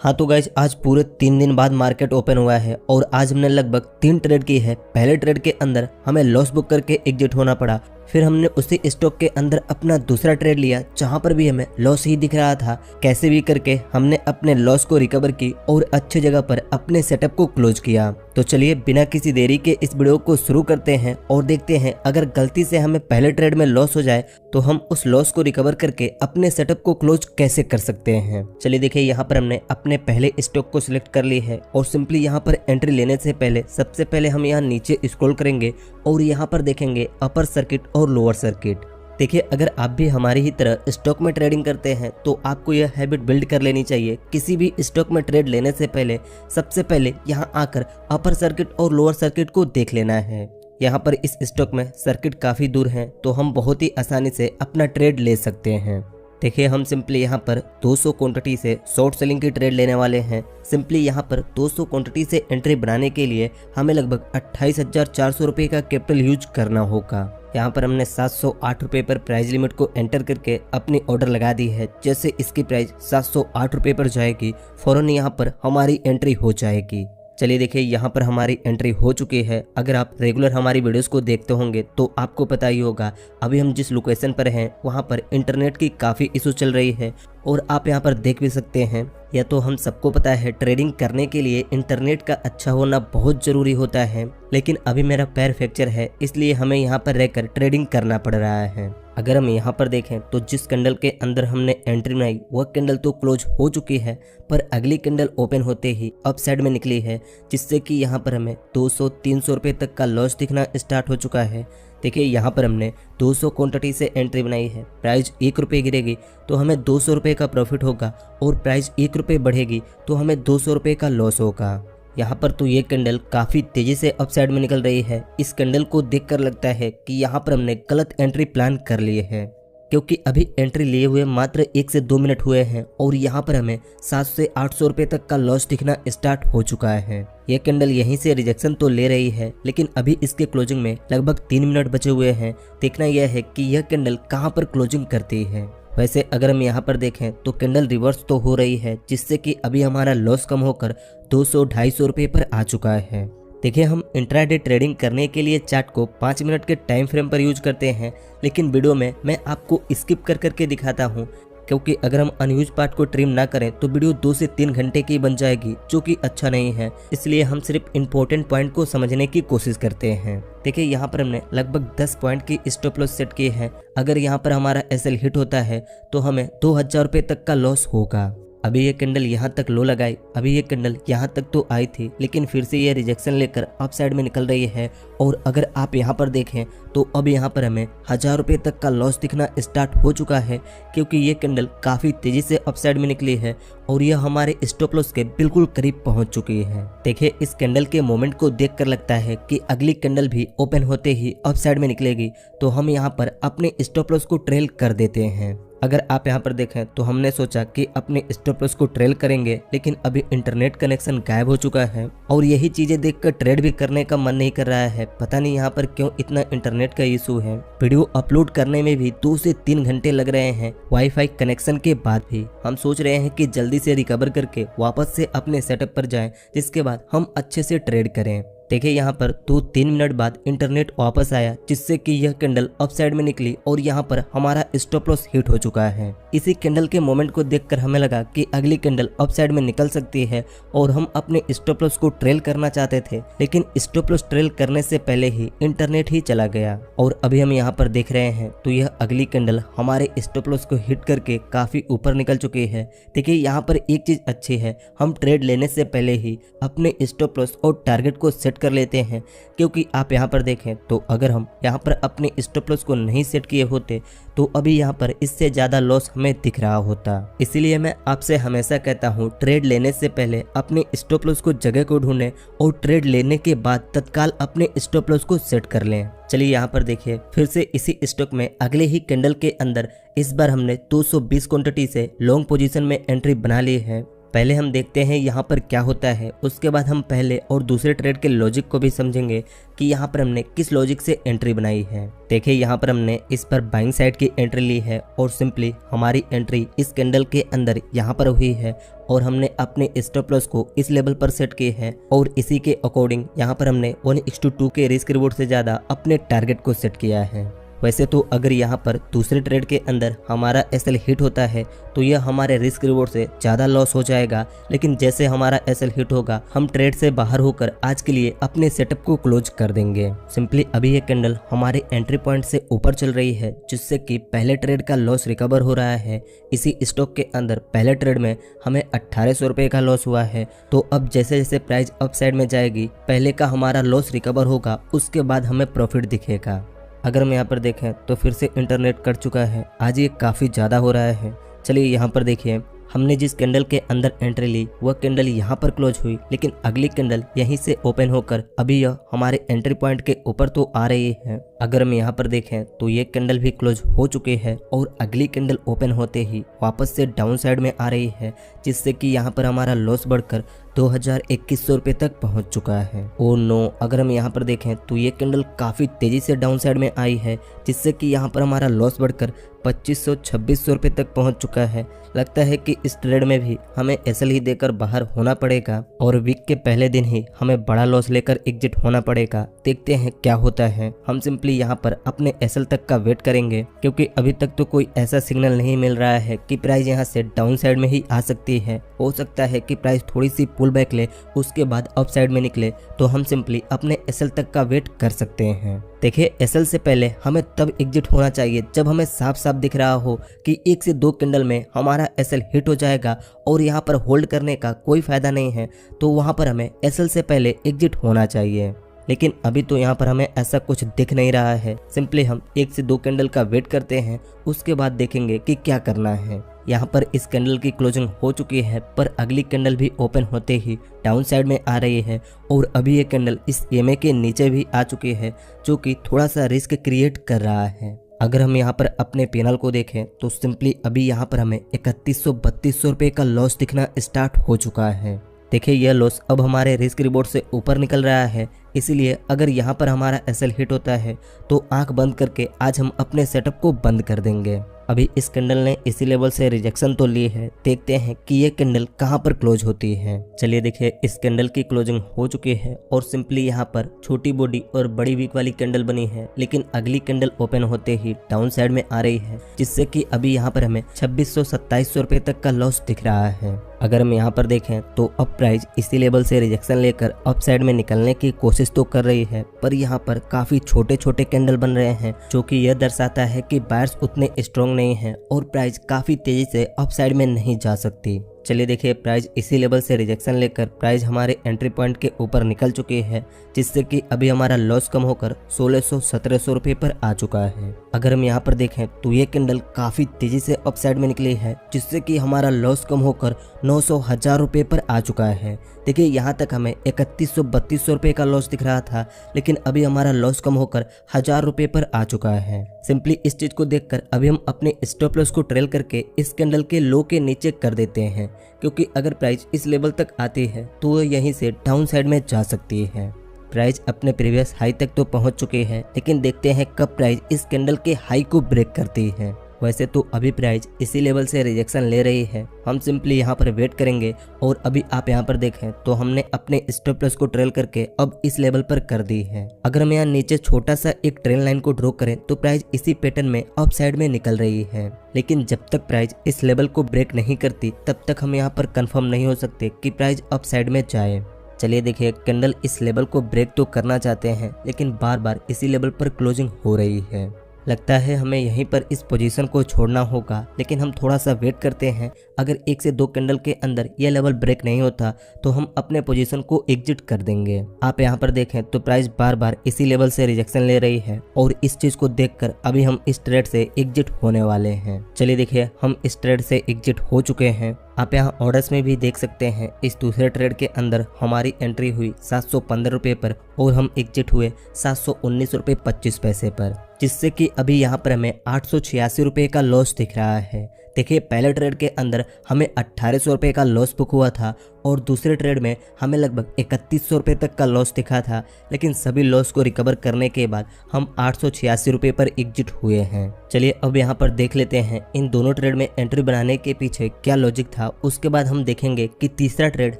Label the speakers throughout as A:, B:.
A: हाँ तो गाइज आज पूरे 3 दिन बाद मार्केट ओपन हुआ है और आज हमने लगभग 3 ट्रेड की है। पहले ट्रेड के अंदर हमें लॉस बुक करके एग्जिट होना पड़ा। फिर हमने उसी स्टॉक के अंदर अपना दूसरा ट्रेड लिया जहां पर भी हमें लॉस ही दिख रहा था। कैसे भी करके हमने अपने लॉस को रिकवर की और अच्छी जगह पर अपने सेटअप को क्लोज किया। तो चलिए बिना किसी देरी के इस वीडियो को शुरू करते हैं और देखते हैं अगर गलती से हमें पहले ट्रेड में लॉस हो जाए तो हम उस लॉस को रिकवर करके अपने सेटअप को क्लोज कैसे कर सकते हैं। चलिए देखिए यहाँ पर हमने अपने पहले स्टॉक को सिलेक्ट कर ली है और सिंपली यहाँ पर एंट्री लेने से पहले सबसे पहले हम यहाँ नीचे स्क्रॉल करेंगे और यहाँ पर देखेंगे अपर सर्किट और लोअर सर्किट। देखिए अगर आप भी हमारी ही तरह स्टॉक में ट्रेडिंग करते हैं तो आपको यह हैबिट बिल्ड कर लेनी चाहिए। किसी भी स्टॉक में ट्रेड लेने से पहले सबसे पहले यहाँ आकर अपर सर्किट और लोअर सर्किट को देख लेना है। यहाँ पर इस स्टॉक में सर्किट काफ़ी दूर है तो हम बहुत ही आसानी से अपना ट्रेड ले सकते हैं। देखिए हम सिंपली यहाँ पर 200 क्वांटिटी से शॉर्ट सेलिंग की ट्रेड लेने वाले हैं। सिंपली यहाँ पर 200 क्वांटिटी से एंट्री बनाने के लिए हमें लगभग 28,400 रुपये का कैपिटल यूज करना होगा। यहाँ पर हमने 708 रुपये पर प्राइस लिमिट को एंटर करके अपनी ऑर्डर लगा दी है। जैसे इसकी प्राइस 708 रुपये पर जाएगी फौरन यहाँ पर हमारी एंट्री हो जाएगी। चलिए देखिए यहाँ पर हमारी एंट्री हो चुकी है। अगर आप रेगुलर हमारी वीडियोस को देखते होंगे तो आपको पता ही होगा अभी हम जिस लोकेशन पर हैं वहाँ पर इंटरनेट की काफ़ी इशू चल रही है और आप यहाँ पर देख भी सकते हैं। या तो हम सबको पता है ट्रेडिंग करने के लिए इंटरनेट का अच्छा होना बहुत ज़रूरी होता है, लेकिन अभी मेरा पैर फ्रैक्चर है इसलिए हमें यहाँ पर रहकर ट्रेडिंग करना पड़ रहा है। अगर हम यहाँ पर देखें तो जिस कैंडल के अंदर हमने एंट्री बनाई वह कैंडल तो क्लोज हो चुकी है, पर अगली कैंडल ओपन होते ही अप साइड में निकली है, जिससे कि यहाँ पर हमें 200-300 रुपये तक का लॉस दिखना स्टार्ट हो चुका है। देखिए यहाँ पर हमने 200 क्वांटिटी से एंट्री बनाई है। प्राइस 1 रुपये गिरेगी तो हमें 200 रुपये का प्रॉफिट होगा और प्राइस 1 रुपये बढ़ेगी तो हमें 200 रुपये का लॉस होगा। यहाँ पर तो ये कैंडल काफ़ी तेज़ी से अप साइड में निकल रही है। इस कैंडल को देखकर लगता है कि यहाँ पर हमने गलत एंट्री प्लान कर लिए है, क्योंकि अभी एंट्री लिए हुए मात्र 1 से 2 मिनट हुए हैं और यहाँ पर हमें 700 से 800 रुपये तक का लॉस दिखना स्टार्ट हो चुका है। यह कैंडल यहीं से रिजेक्शन तो ले रही है, लेकिन अभी इसके क्लोजिंग में लगभग 3 मिनट बचे हुए हैं। देखना यह है कि यह कैंडल कहाँ पर क्लोजिंग करती है। वैसे अगर हम यहाँ पर देखें तो कैंडल रिवर्स तो हो रही है, जिससे कि अभी हमारा लॉस कम होकर 200-250 रुपये पर आ चुका है। देखिए हम इंट्राडे ट्रेडिंग करने के लिए चार्ट को 5 मिनट के टाइम फ्रेम पर यूज करते हैं, लेकिन वीडियो में मैं आपको स्किप कर करके दिखाता हूँ, क्योंकि अगर हम अनयूज पार्ट को ट्रिम ना करें तो वीडियो 2 से 3 घंटे की बन जाएगी, जो कि अच्छा नहीं है। इसलिए हम सिर्फ इम्पोर्टेंट पॉइंट को समझने की कोशिश करते हैं। देखिए यहाँ पर हमने लगभग 10 पॉइंट की स्टॉप लॉस सेट की है। अगर यहाँ पर हमारा एसएल हिट होता है तो हमें 2000 रुपये तक का लॉस होगा। अभी ये कैंडल यहाँ तक लो लगाई, अभी ये कैंडल यहाँ तक तो आई थी, लेकिन फिर से ये रिजेक्शन लेकर अप साइड में निकल रही है। और अगर आप यहाँ पर देखें तो अब यहाँ पर हमें 1000 रुपये तक का लॉस दिखना स्टार्ट हो चुका है, क्योंकि ये कैंडल काफ़ी तेज़ी से अप साइड में निकली है और यह हमारे स्टॉप लॉस के बिल्कुल करीब पहुँच चुकी है। देखिए इस कैंडल के मोमेंट को देखकर लगता है कि अगली कैंडल भी ओपन होते ही अप साइड में निकलेगी, तो हम यहाँ पर अपने स्टॉप लॉस को ट्रेल कर देते हैं। अगर आप यहाँ पर देखें तो हमने सोचा कि अपने स्टॉप लॉस को ट्रेल करेंगे, लेकिन अभी इंटरनेट कनेक्शन गायब हो चुका है और यही चीजें देखकर ट्रेड भी करने का मन नहीं कर रहा है। पता नहीं यहाँ पर क्यों इतना इंटरनेट का इशू है। वीडियो अपलोड करने में भी 2 से 3 घंटे लग रहे हैं वाईफाई कनेक्शन के बाद भी। हम सोच रहे हैं कि जल्दी से रिकवर करके वापस से अपने सेटअप पर जाएं, जिसके बाद हम अच्छे से ट्रेड करें। देखिए यहाँ पर 2-3 मिनट बाद इंटरनेट वापस आया, जिससे कि यह कैंडल अप साइड में निकली और यहाँ पर हमारा स्टॉप लॉस हिट हो चुका है। इसी कैंडल के मोमेंट को देखकर हमें लगा कि अगली कैंडल अप साइड में निकल सकती है और हम अपने स्टॉप लॉस को ट्रेल करना चाहते थे, लेकिन स्टॉप लॉस ट्रेल करने से पहले ही इंटरनेट ही चला गया। और अभी हम यहाँ पर देख रहे हैं तो यह अगली कैंडल हमारे स्टॉप लॉस को हिट करके काफ़ी ऊपर निकल चुकी है। देखिए यहाँ पर एक चीज़ अच्छी है, हम ट्रेड लेने से पहले ही अपने स्टॉप लॉस और टारगेट को सेट कर लेते हैं, क्योंकि आप यहाँ पर देखें तो अगर हम यहाँ पर अपने स्टॉप लॉस को नहीं सेट किए होते तो अभी यहाँ पर इससे ज़्यादा लॉस हमें दिख रहा होता। इसीलिए मैं आपसे हमेशा कहता हूँ ट्रेड लेने से पहले अपने स्टॉप लॉस को जगह को ढूंढें और ट्रेड लेने के बाद तत्काल अपने स्टॉप लॉस को सेट कर लें। चलिए यहाँ पर देखिए फिर से इसी स्टॉक में अगले ही कैंडल के अंदर इस बार हमने 220 क्वांटिटी से लॉन्ग पोजीशन में एंट्री बना ली है। पहले हम देखते हैं यहाँ पर क्या होता है, उसके बाद हम पहले और दूसरे ट्रेड के लॉजिक को भी समझेंगे कि यहाँ पर हमने किस लॉजिक से एंट्री बनाई है। देखिए यहाँ पर हमने इस पर बाइंग साइड की एंट्री ली है और सिंपली हमारी एंट्री इस कैंडल के अंदर यहाँ पर हुई है और हमने अपने स्टॉप लॉस को इस लेवल पर सेट किए हैं और इसी के अकॉर्डिंग यहाँ पर हमने 1:2 के रिस्क रिवॉर्ड से ज़्यादा अपने टारगेट को सेट किया है। वैसे तो अगर यहाँ पर दूसरे ट्रेड के अंदर हमारा एसएल हिट होता है तो यह हमारे रिस्क रिवॉर्ड से ज़्यादा लॉस हो जाएगा, लेकिन जैसे हमारा एसएल हिट होगा हम ट्रेड से बाहर होकर आज के लिए अपने सेटअप को क्लोज कर देंगे। सिंपली अभी ये कैंडल हमारे एंट्री पॉइंट से ऊपर चल रही है, जिससे कि पहले ट्रेड का लॉस रिकवर हो रहा है। इसी स्टॉक के अंदर पहले ट्रेड में हमें 1800 रुपये का लॉस हुआ है, तो अब जैसे जैसे प्राइस अप साइड में जाएगी पहले का हमारा लॉस रिकवर होगा, उसके बाद हमें प्रॉफिट दिखेगा। अगर हम यहाँ पर देखें तो फिर से इंटरनेट कट चुका है, आज ये काफ़ी ज़्यादा हो रहा है। चलिए यहाँ पर देखिए, हमने जिस कैंडल के अंदर एंट्री ली वह कैंडल यहाँ पर क्लोज हुई, लेकिन अगली कैंडल यहीं से ओपन होकर अभी यह हमारे एंट्री पॉइंट के ऊपर तो आ रही है। अगर हम यहाँ पर देखें तो ये कैंडल भी क्लोज हो चुकी है और अगली कैंडल ओपन होते ही वापस से डाउन साइड में आ रही है, जिससे कि यहाँ पर हमारा लॉस बढ़कर 2100 रुपये तक पहुँच चुका है। ओह नो, अगर हम यहाँ पर देखें तो ये कैंडल काफ़ी तेज़ी से डाउन साइड में आई है, जिससे कि यहाँ पर हमारा लॉस बढ़कर 2500-2600 रुपये तक पहुँच चुका है। लगता है कि इस ट्रेड में भी हमें एसएल ही देकर बाहर होना पड़ेगा और वीक के पहले दिन ही हमें बड़ा लॉस लेकर एग्जिट होना पड़ेगा। देखते हैं क्या होता है। हम सिंपली यहाँ पर अपने एसएल तक का वेट करेंगे, क्योंकि अभी तक तो कोई ऐसा सिग्नल नहीं मिल रहा है कि प्राइस यहाँ से डाउन साइड में ही आ सकती है। हो सकता है कि प्राइस थोड़ी सी पुल बैक ले, उसके बाद अप साइड में निकले, तो हम सिंपली अपने एसएल तक का वेट कर सकते हैं। देखिए, एसएल से पहले हमें तब एग्जिट होना चाहिए जब हमें साफ साफ दिख रहा हो कि 1 से 2 कैंडल में हमारा एसएल हिट हो जाएगा और यहाँ पर होल्ड करने का कोई फायदा नहीं है, तो वहाँ पर हमें एसएल से पहले एग्जिट होना चाहिए। लेकिन अभी तो यहाँ पर हमें ऐसा कुछ दिख नहीं रहा है। सिंपली हम 1 से 2 कैंडल का वेट करते हैं, उसके बाद देखेंगे कि क्या करना है। यहाँ पर इस कैंडल की क्लोजिंग हो चुकी है, पर अगली कैंडल भी ओपन होते ही डाउन साइड में आ रही है और अभी ये कैंडल इस EMA के नीचे भी आ चुकी है, जो कि थोड़ा सा रिस्क क्रिएट कर रहा है। अगर हम यहाँ पर अपने पैनल को देखें तो सिंपली अभी यहाँ पर हमें 3100-3200 रुपये का लॉस दिखना स्टार्ट हो चुका है। देखिए, यह लॉस अब हमारे रिस्क रिवॉर्ड से ऊपर निकल रहा है, इसीलिए अगर यहाँ पर हमारा एसएल हिट होता है तो आंख बंद करके आज हम अपने सेटअप को बंद कर देंगे। अभी इस कैंडल ने इसी लेवल से रिजेक्शन तो ली है, देखते हैं कि ये कैंडल कहाँ पर क्लोज होती है। चलिए देखिए, इस कैंडल की क्लोजिंग हो चुकी है और सिंपली यहाँ पर छोटी बॉडी और बड़ी वीक वाली कैंडल बनी है, लेकिन अगली कैंडल ओपन होते ही डाउन साइड में आ रही है, जिससे कि अभी यहाँ पर हमें 2600-2700 रुपये तक का लॉस दिख रहा है। अगर हम यहाँ पर देखें तो अब प्राइस इसी लेवल से रिजेक्शन लेकर अप साइड में निकलने की कोशिश तो कर रही है, पर यहाँ पर काफी छोटे छोटे कैंडल बन रहे हैं, जो कि यह दर्शाता है कि बायर्स उतने स्ट्रॉन्ग नहीं है और प्राइस काफी तेजी से अप साइड में नहीं जा सकती। चलिए देखिए, प्राइस इसी लेवल से रिजेक्शन लेकर प्राइस हमारे एंट्री पॉइंट के ऊपर निकल चुकी है, जिससे कि अभी हमारा लॉस कम होकर 1600-1700 रुपये पर आ चुका है। अगर हम यहाँ पर देखें तो ये कैंडल काफी तेजी से अप साइड में निकली है, जिससे कि हमारा लॉस कम होकर 900-1000 रुपये पर आ चुका है। देखिए, यहाँ तक हमें 3100-3200 रुपये का लॉस दिख रहा था, लेकिन अभी हमारा लॉस कम होकर 1000 रुपये पर आ चुका है। सिंपली इस चीज को देखकर अभी हम अपने स्टॉप लॉस को ट्रेल करके इस कैंडल के लो के नीचे कर देते हैं, क्योंकि अगर प्राइस इस लेवल तक आती है तो वह यहीं से डाउन साइड में जा सकती है। प्राइस अपने प्रीवियस हाई तक तो पहुंच चुकी है, लेकिन देखते हैं कब प्राइस इस कैंडल के हाई को ब्रेक करती है। वैसे तो अभी प्राइस इसी लेवल से रिजेक्शन ले रही है, हम सिंपली यहाँ पर वेट करेंगे और अभी आप यहाँ पर देखें तो हमने अपने स्टॉप लॉस को ट्रेल करके अब इस लेवल पर कर दी है। अगर हम यहाँ नीचे छोटा सा एक ट्रेल लाइन को ड्रॉ करें तो प्राइस इसी पैटर्न में अप साइड में निकल रही है, लेकिन जब तक प्राइस इस लेवल को ब्रेक नहीं करती तब तक हम यहाँ पर कंफर्म नहीं हो सकते कि प्राइस अप साइड में जाए। चलिए देखिए, कैंडल इस लेवल को ब्रेक तो करना चाहते हैं, लेकिन बार बार इसी लेवल पर क्लोजिंग हो रही है। लगता है हमें यहीं पर इस पोजीशन को छोड़ना होगा, लेकिन हम थोड़ा सा वेट करते हैं। अगर 1 से 2 कैंडल के अंदर यह लेवल ब्रेक नहीं होता तो हम अपने पोजीशन को एग्जिट कर देंगे। आप यहाँ पर देखें तो प्राइस बार बार इसी लेवल से रिजेक्शन ले रही है और इस चीज को देखकर अभी हम इस ट्रेड से एग्जिट होने वाले हैं। चलिए देखिए, हम इस ट्रेड से एग्जिट हो चुके हैं। आप यहाँ ऑर्डर्स में भी देख सकते हैं, इस दूसरे ट्रेड के अंदर हमारी एंट्री हुई 715 रुपये पर और हम एग्जिट हुए 719 रुपये 25 पैसे पर, जिससे कि अभी यहाँ पर हमें 886 रुपये का लॉस दिख रहा है। देखिए पहले ट्रेड के अंदर हमें 1800 रुपये का लॉस बुक हुआ था और दूसरे ट्रेड में हमें लगभग 3100 रुपये तक का लॉस दिखा था, लेकिन सभी लॉस को रिकवर करने के बाद हम 886 रुपये पर एग्जिट हुए हैं। चलिए अब यहाँ पर देख लेते हैं इन दोनों ट्रेड में एंट्री बनाने के पीछे क्या लॉजिक था। उसके बाद हम देखेंगे कि तीसरा ट्रेड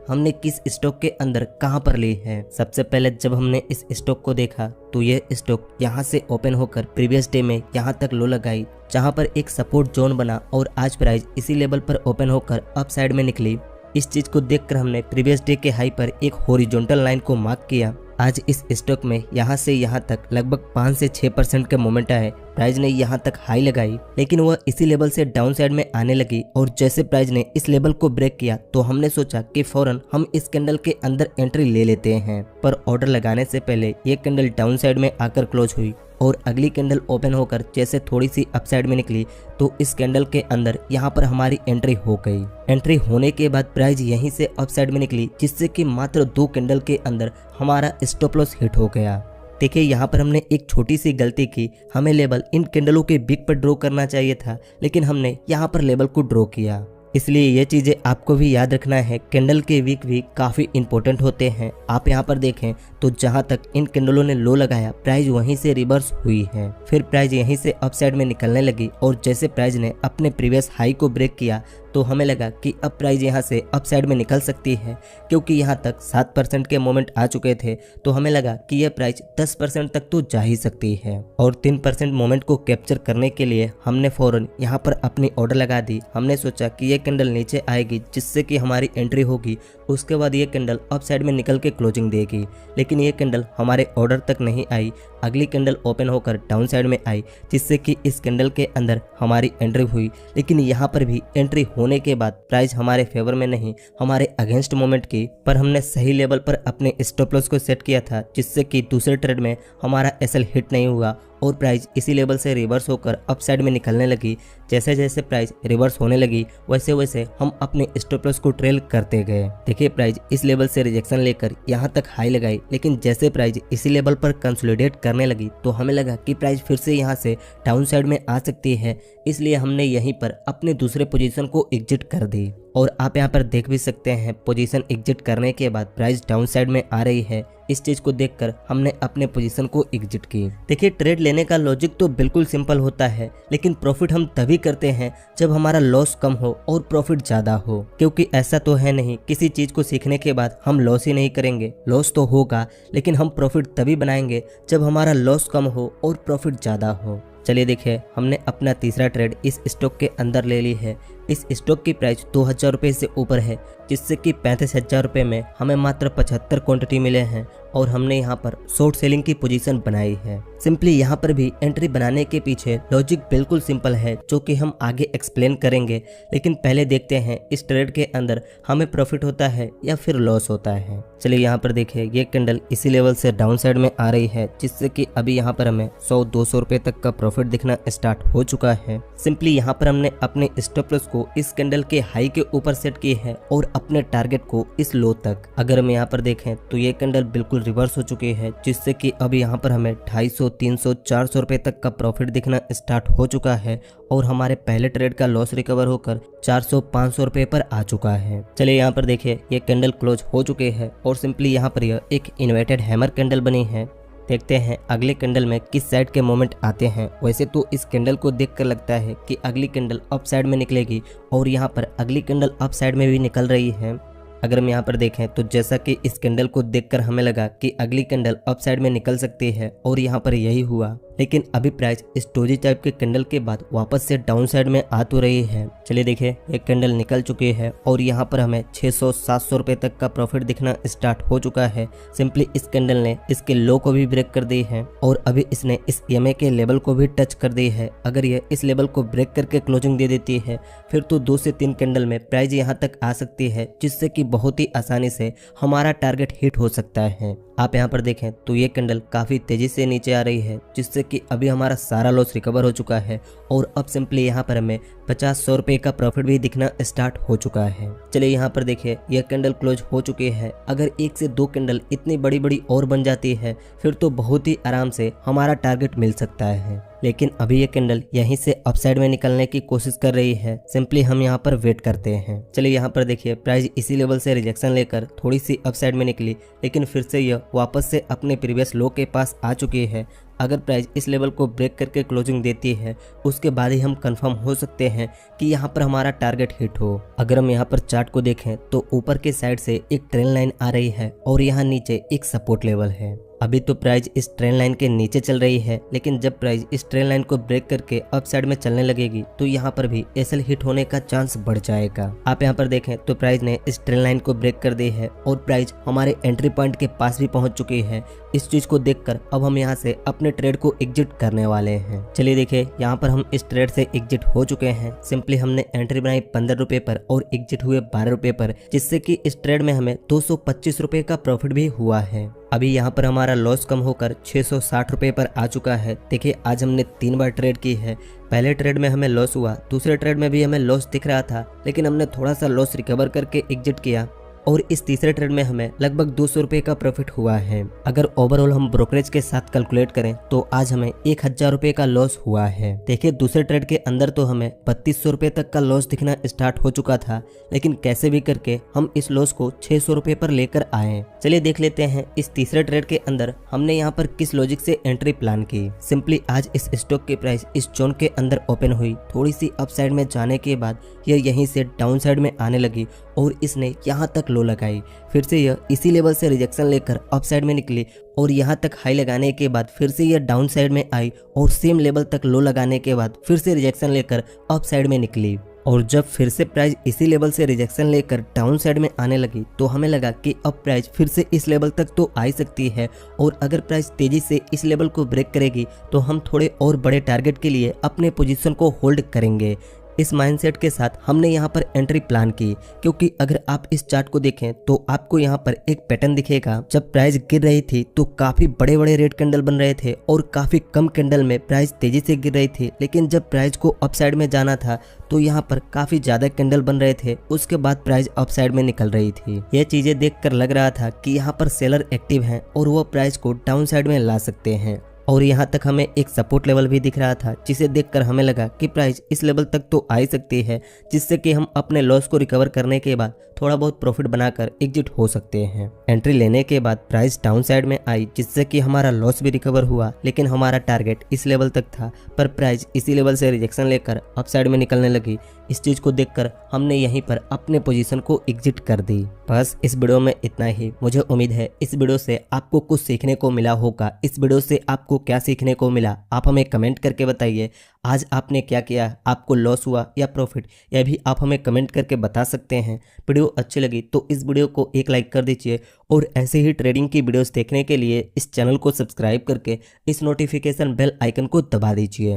A: हमने किस स्टॉक के अंदर कहाँ पर ली है। सबसे पहले जब हमने इस स्टॉक को देखा तो ये स्टॉक यहाँ से ओपन होकर प्रीवियस डे में यहाँ तक लो लगाई, जहाँ पर एक सपोर्ट जोन बना और आज प्राइस इसी लेवल पर ओपन होकर अप साइड में निकली। इस चीज को देखकर हमने प्रीवियस डे के हाई पर एक हॉरिजॉन्टल लाइन को मार्क किया। आज इस स्टॉक में यहाँ से यहाँ तक लगभग 5 से 6% का मोमेंट है। प्राइस ने यहाँ तक हाई लगाई, लेकिन वह इसी लेवल से डाउन साइड में आने लगी और जैसे प्राइस ने इस लेवल को ब्रेक किया तो हमने सोचा कि फौरन हम इस कैंडल के अंदर एंट्री ले लेते हैं। पर ऑर्डर लगाने से पहले ये कैंडल डाउन साइड में आकर क्लोज हुई और अगली कैंडल ओपन होकर जैसे थोड़ी सी अप साइड में निकली तो इस कैंडल के अंदर यहाँ पर हमारी एंट्री हो गई। एंट्री होने के बाद प्राइस यहीं से अप साइड में निकली, जिससे कि मात्र 2 कैंडल के अंदर हमारा स्टॉप लॉस हिट हो गया। देखिए यहाँ पर हमने एक छोटी सी गलती की, हमें लेवल इन कैंडलों के बिग पर ड्रॉ करना चाहिए था, लेकिन हमने यहाँ पर लेवल को ड्रॉ किया। इसलिए ये चीज़ें आपको भी याद रखना है। कैंडल के वीक भी काफ़ी इंपॉर्टेंट होते हैं। आप यहाँ पर देखें तो जहाँ तक इन कैंडलों ने लो लगाया प्राइस वहीं से रिवर्स हुई है, फिर प्राइस यहीं से अप साइड में निकलने लगी और जैसे प्राइस ने अपने प्रीवियस हाई को ब्रेक किया तो हमें लगा कि अब प्राइस यहाँ से अप साइड में निकल सकती है, क्योंकि यहाँ तक 7% के मोमेंट आ चुके थे। तो हमें लगा कि यह प्राइस 10% तक तो जा ही सकती है और 3% मोमेंट को कैप्चर करने के लिए हमने फौरन यहाँ पर अपनी ऑर्डर लगा दी। हमने सोचा कि यह कैंडल नीचे आएगी जिससे कि हमारी एंट्री होगी, उसके बाद ये कैंडल अप साइड में निकल के क्लोजिंग देगी, लेकिन ये कैंडल हमारे ऑर्डर तक नहीं आई। अगली कैंडल ओपन होकर डाउन साइड में आई, जिससे कि इस कैंडल के अंदर हमारी एंट्री हुई, लेकिन यहाँ पर भी एंट्री होने के बाद प्राइस हमारे फेवर में नहीं हमारे अगेंस्ट मोमेंट की। पर हमने सही लेवल पर अपने स्टॉप लॉस को सेट किया था, जिससे कि दूसरे ट्रेड में हमारा एसएल हिट नहीं हुआ और प्राइस इसी लेवल से रिवर्स होकर अप साइड में निकलने लगी। जैसे जैसे प्राइस रिवर्स होने लगी वैसे वैसे हम अपने स्टॉप लॉस को ट्रेल करते गए। देखिए प्राइस इस लेवल से रिजेक्शन लेकर यहाँ तक हाई लगाई, लेकिन जैसे प्राइस इसी लेवल पर कंसोलिडेट करने लगी तो हमें लगा कि प्राइस फिर से यहाँ से डाउन साइड में आ सकती है, इसलिए हमने यहीं पर अपने दूसरे पोजीशन को एग्जिट कर दी। और आप यहाँ पर देख भी सकते हैं पोजीशन एग्जिट करने के बाद प्राइस डाउन साइड में आ रही है। इस चीज को देखकर हमने अपने पोजीशन को एग्जिट की। देखिए ट्रेड लेने का लॉजिक तो बिल्कुल सिंपल होता है, लेकिन प्रॉफिट हम तभी करते हैं जब हमारा लॉस कम हो और प्रॉफिट ज्यादा हो, क्योंकि ऐसा तो है नहीं किसी चीज को सीखने के बाद हम लॉस ही नहीं करेंगे। लॉस तो होगा, लेकिन हम प्रॉफिट तभी बनाएंगे जब हमारा लॉस कम हो और प्रॉफिट ज्यादा हो। चलिए देखिए हमने अपना तीसरा ट्रेड इस स्टॉक के अंदर ले ली है। इस स्टॉक की प्राइस 2000 रुपये से ऊपर है, जिससे कि 35,000 रुपये में हमें मात्र 75 क्वांटिटी मिले हैं और हमने यहाँ पर शॉर्ट सेलिंग की पोजीशन बनाई है। सिंपली यहाँ पर भी एंट्री बनाने के पीछे लॉजिक बिल्कुल सिंपल है, जो कि हम आगे एक्सप्लेन करेंगे, लेकिन पहले देखते हैं इस ट्रेड के अंदर हमें प्रॉफिट होता है या फिर लॉस होता है। चलिए यहाँ पर देखिए ये कैंडल इसी लेवल से डाउन साइड में आ रही है, जिससे कि अभी यहाँ पर हमें 100-200 रुपये तक का प्रॉफिट दिखना स्टार्ट हो चुका है। सिंपली यहाँ पर हमने अपने स्टॉप लॉस को इस कैंडल के हाई के ऊपर सेट किए हैं और अपने टारगेट को इस लो तक। अगर हम यहाँ पर देखें तो ये कैंडल बिल्कुल रिवर्स हो चुकी है, जिससे कि अब यहाँ पर हमें 250, 300, 400 रुपये तक का प्रॉफिट दिखना स्टार्ट हो चुका है और हमारे पहले ट्रेड का लॉस रिकवर होकर 400-500 रुपये पर आ चुका है। चलिए यहाँ पर देखिए ये कैंडल क्लोज हो चुके हैं और सिंपली यहाँ पर यह एक इन्वर्टेड हैमर कैंडल बनी है। देखते हैं अगले कैंडल में किस साइड के मोमेंट आते हैं। वैसे तो इस कैंडल को देखकर लगता है कि अगली कैंडल अप साइड में निकलेगी और यहाँ पर अगली कैंडल अप साइड में भी निकल रही है। अगर हम यहाँ पर देखें तो जैसा कि इस कैंडल को देखकर हमें लगा कि अगली कैंडल अप साइड में निकल सकती है और यहाँ पर यही हुआ, लेकिन अभी प्राइस इस डोजी टाइप के कैंडल के बाद वापस से डाउन साइड में आ तो रही है। चलिए देखिए ये कैंडल निकल चुकी है और यहाँ पर हमें 600-700 रुपये तक का प्रॉफिट दिखना स्टार्ट हो चुका है। सिंपली इस कैंडल ने इसके लो को भी ब्रेक कर दी है और अभी इसने इस EMA के लेवल को भी टच कर दी है। अगर ये इस लेवल को ब्रेक करके क्लोजिंग दे देती है फिर तो 2 से 3 कैंडल में प्राइस यहाँ तक आ सकती है, जिससे कि बहुत ही आसानी से हमारा टारगेट हिट हो सकता है। आप यहाँ पर देखें तो ये कैंडल काफ़ी तेज़ी से नीचे आ रही है, जिससे कि अभी हमारा सारा लॉस रिकवर हो चुका है और अब सिंपली यहाँ पर हमें 50-100 रुपये का प्रॉफिट भी दिखना स्टार्ट हो चुका है। चलिए यहाँ पर देखिए यह कैंडल क्लोज हो चुकी है। अगर 1 से 2 कैंडल इतनी बड़ी बड़ी और बन जाती है फिर तो बहुत ही आराम से हमारा टारगेट मिल सकता है, लेकिन अभी ये कैंडल यहीं से अपसाइड में निकलने की कोशिश कर रही है। सिंपली हम यहाँ पर वेट करते हैं। चलिए यहाँ पर देखिए प्राइस इसी लेवल से रिजेक्शन लेकर थोड़ी सी अपसाइड में निकली, लेकिन फिर से यह वापस से अपने प्रीवियस लो के पास आ चुकी है। अगर प्राइस इस लेवल को ब्रेक करके क्लोजिंग देती है उसके बाद ही हम कंफर्म हो सकते हैं कि यहाँ पर हमारा टारगेट हिट हो। अगर हम यहाँ पर चार्ट को देखें तो ऊपर के साइड से एक ट्रेंड लाइन आ रही है और यहाँ नीचे एक सपोर्ट लेवल है। अभी तो प्राइस इस ट्रेंड लाइन के नीचे चल रही है, लेकिन जब प्राइस इस ट्रेंड लाइन को ब्रेक करके अप साइड में चलने लगेगी तो यहाँ पर भी एसएल हिट होने का चांस बढ़ जाएगा। आप यहाँ पर देखें तो प्राइस ने इस ट्रेंड लाइन को ब्रेक कर दी है और प्राइस हमारे एंट्री पॉइंट के पास भी पहुंच चुकी है। इस चीज को देखकर अब हम यहाँ से अपने ट्रेड को एग्जिट करने वाले हैं। चलिए देखिए यहाँ पर हम इस ट्रेड से एग्जिट हो चुके हैं। सिंपली हमने एंट्री बनाई 15 रुपए पर और एग्जिट हुए 12 रुपए पर, जिससे कि इस ट्रेड में हमें 225 रुपए का प्रॉफिट भी हुआ है। अभी यहाँ पर हमारा लॉस कम होकर 660 रुपए पर आ चुका है। देखिए आज हमने 3 बार ट्रेड की है। पहले ट्रेड में हमें लॉस हुआ, दूसरे ट्रेड में भी हमें लॉस दिख रहा था, लेकिन हमने थोड़ा सा लॉस रिकवर करके एग्जिट किया और इस तीसरे ट्रेड में हमें लगभग 200 रुपए का प्रॉफिट हुआ है। अगर ओवरऑल हम ब्रोकरेज के साथ कैलकुलेट करें तो आज हमें 1000 रुपए का लॉस हुआ है। देखिए दूसरे ट्रेड के अंदर तो हमें 3200 रुपए तक का लॉस दिखना स्टार्ट हो चुका था, लेकिन कैसे भी करके हम इस लॉस को 600 रुपए पर लेकर आए। चलिए देख लेते हैं इस तीसरे ट्रेड के अंदर हमने यहाँ पर किस लॉजिक से एंट्री प्लान की। सिंपली आज इस स्टॉक की प्राइस इस जोन के अंदर ओपन हुई, थोड़ी सी अप साइड में जाने के बाद यह यहीं से डाउन साइड में आने लगी और इसने यहाँ तक लो लगाई। फिर से यह इसी लेवल से रिजेक्शन लेकर अप साइड में निकली और यहाँ तक हाई लगाने के बाद फिर से यह डाउन साइड में आई और सेम लेवल तक लो लगाने के बाद फिर से रिजेक्शन लेकर अप साइड में निकली। और जब फिर से प्राइस इसी लेवल से रिजेक्शन लेकर डाउन साइड में आने लगी तो हमें लगा कि अब प्राइस फिर से इस लेवल तक तो आ सकती है और अगर प्राइस तेजी से इस लेवल को ब्रेक करेगी तो हम थोड़े और बड़े टारगेट के लिए अपने पोजीशन को होल्ड करेंगे। इस माइंडसेट के साथ हमने यहाँ पर एंट्री प्लान की, क्योंकि अगर आप इस चार्ट को देखें तो आपको यहाँ पर एक पैटर्न दिखेगा। जब प्राइस गिर रही थी तो काफी बड़े बड़े रेड कैंडल बन रहे थे और काफी कम कैंडल में प्राइस तेजी से गिर रही थी, लेकिन जब प्राइस को अप साइड में जाना था तो यहाँ पर काफी ज्यादा कैंडल बन रहे थे, उसके बाद प्राइस अप साइड में निकल रही थी। यह चीजें देखकर लग रहा था कि यहाँ पर सेलर एक्टिव हैं और वो प्राइस को डाउन साइड में ला सकते हैं। और यहाँ तक हमें एक सपोर्ट लेवल भी दिख रहा था, जिसे देखकर हमें लगा कि प्राइस इस लेवल तक तो आ ही सकती है, जिससे कि हम अपने लॉस को रिकवर करने के बाद थोड़ा बहुत प्रॉफिट बनाकर एग्जिट हो सकते हैं। एंट्री लेने के बाद प्राइस डाउन साइड में आई, जिससे कि हमारा लॉस भी रिकवर हुआ, लेकिन हमारा टारगेट इस लेवल तक था, पर प्राइस इसी लेवल से रिजेक्शन लेकर अप साइड में निकलने लगी। इस चीज को देखकर हमने यहीं पर अपने पोजीशन को एग्जिट कर दी। बस इस वीडियो में इतना ही। मुझे उम्मीद है इस वीडियो से आपको कुछ सीखने को मिला होगा। इस वीडियो से आपको क्या सीखने को मिला आप हमें कमेंट करके बताइए। आज आपने क्या किया, आपको लॉस हुआ या प्रॉफिट, यह भी आप हमें कमेंट करके बता सकते हैं। वीडियो अच्छी लगी तो इस वीडियो को एक लाइक कर दीजिए और ऐसे ही ट्रेडिंग की वीडियोस देखने के लिए इस चैनल को सब्सक्राइब करके इस नोटिफिकेशन बेल आइकन को दबा दीजिए।